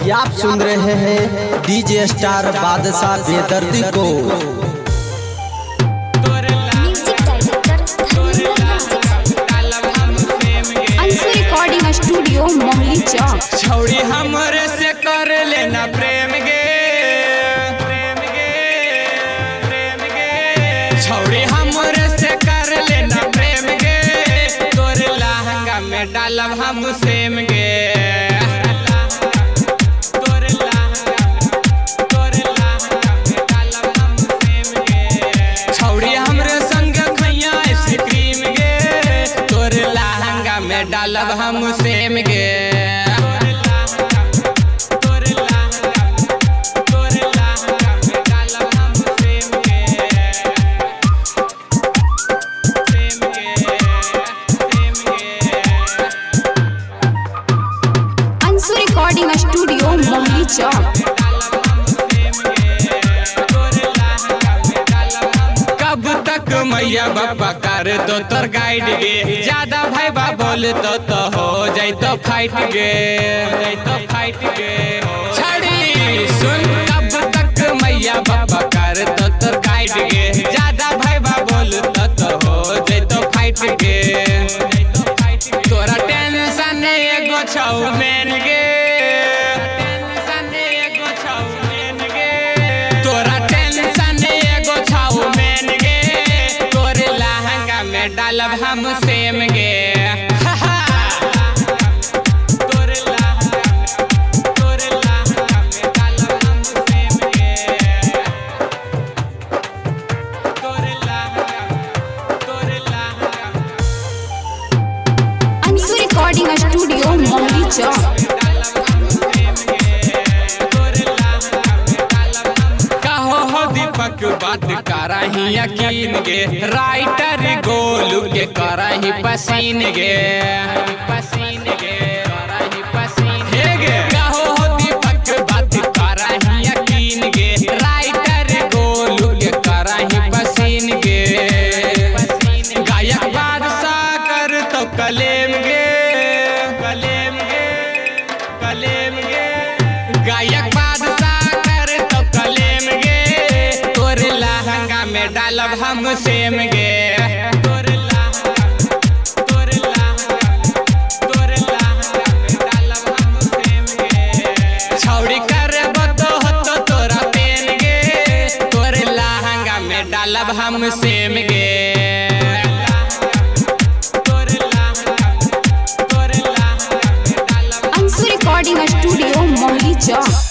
ये आप सुन रहे हैं डीजे स्टार बादशाह बेदर्दी को। रिकॉर्डिंग स्टूडियो मोहली चौक। छौड़ी हमरे से कर लेना प्रेम गे, छौड़ी हमरे से कर लेना प्रेम गे, तोरे लहंगा में डालब हम सेम गे। डालब हम सेम गे, अंशु रिकॉर्डिंग स्टूडियो मोहली चौक। कब तक मैया बाबा कर दो तोर गाइड गे, ज्यादा भाई बा बोल तो हो जाए तो फाइट गे, छड़ी सुन। कब तक मैया बाबा कर दो तोर गाइड गे, ज्यादा भाई बा बोल तो हो जाए तो फाइट गे। तोरा टेंशन एगो छौ मेन गे, तोरा टेंशन एगो छौ मेन गे, तोरे लहंगा में डालब हम सेम गे। अंशु रिकॉर्डिंग स्टूडियो मोहली चौक। दीपक बात करही यकीन गे, राइटर गोलू के करही पसीन गे, हे गे। कहो दीपक बात करही यकीन गे, राइटर गोलू के करही पसीन गे। गायक बादशाह कर तो कलेम गे, गायक बादशाह कर तो कलेम गे, तोरे लहंगा में डालब हम सेम गे। छौड़ी करब तो हो तोरा पेन गे, तोरे लहंगा में डालब हम सेम गे। अंशु रिकॉर्डिंग स्टूडियो मोहली चौक।